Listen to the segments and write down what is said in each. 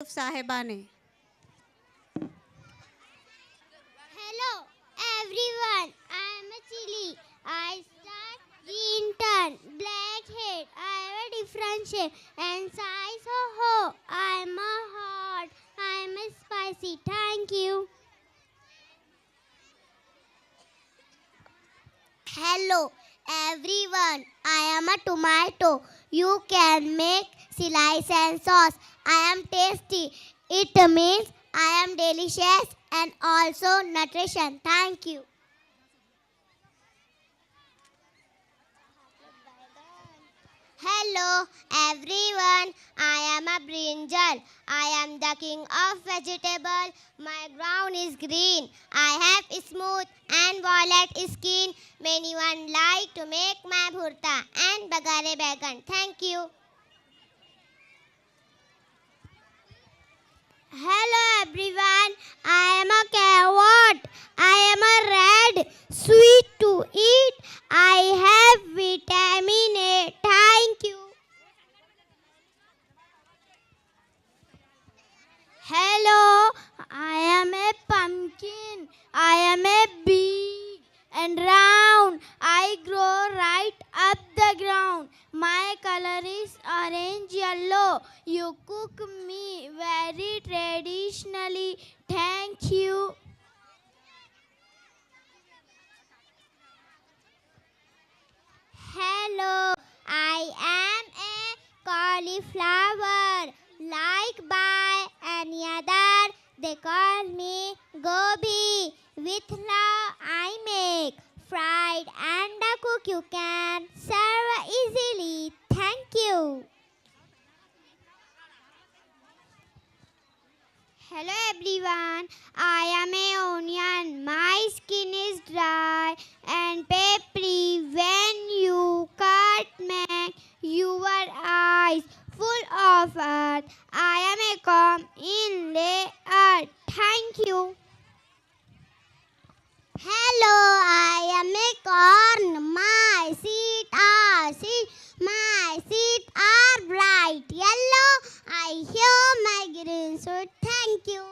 साहेबा ने। Hello everyone, I am a chili. I start green turn, black head. I have a different shape and size. Ho ho, I am a hot. I am a spicy. Thank you. Hello everyone, I am a tomato. You can make slice and sauce. I am tasty. It means I am delicious and also nutrition. Thank you. Hello everyone, I am a brinjal. I am the king of vegetable. My ground is green. I have smooth and violet skin. Many one like to make my bhurta and bagare bagan. Thank you. Hello everyone, I am a carrot. I am a red, sweet to eat. I have vitamin A. Thank you. Hello, I am a pumpkin. I am a big and round. I grow right up the ground. My color is orange yellow. You cook me very traditionally. Thank you. Hello, I am a cauliflower. Like by any other, they call me Gobi. With love, I make fried and a cook you can serve easily. Thank you. Hello everyone, I am a onion. My skin is dry and peppery. When you cut make your eyes full of earth. I am a comb in the earth. Thank you. Hello, I am a corn. My seeds are seed. My seeds are bright yellow. I hear my green so thank you.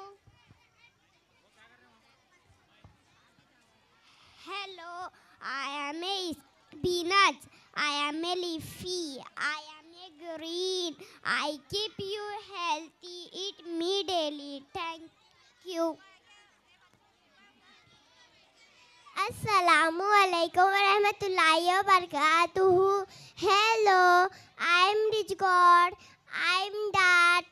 Hello, I am a peanuts. I am a leafy. I am a green. I keep you healthy. Eat me daily. Thank you. Assalamu alaikum wa rahmatullahi wa barakatuhu. Hello, I'm Rich God. I'm that.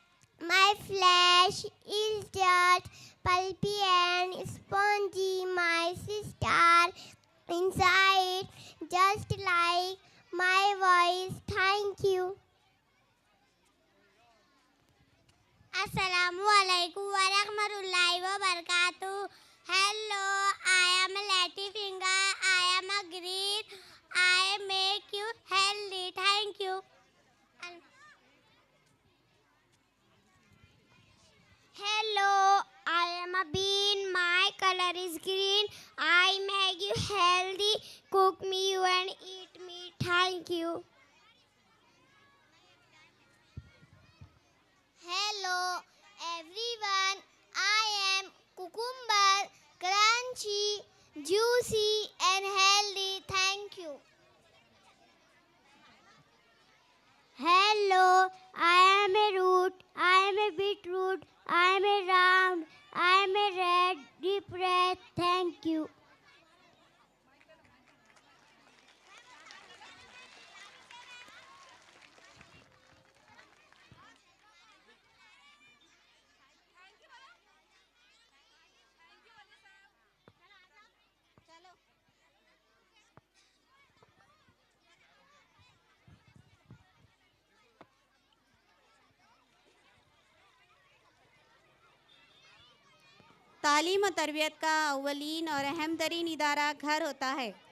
My flesh is just pulpy and spongy. My sister inside, just like my voice. Thank you. Assalamu alaikum wa rahmatullahi wa barakatuh. Hello, I am a Lati finger. I am a green. I make you healthy. Thank you. And hello, I am a bean. My color is green. I make you healthy. Cook me you and eat me. Thank you. Hello everyone, I am cucumber, crunchy, juicy and healthy. Thank you. Hello, I am a root, I am a beetroot, I am a round, I am a red, deep red. Thank you. तालीम और तरबियत का अव्वलीन और अहम तरीन इदारा घर होता है।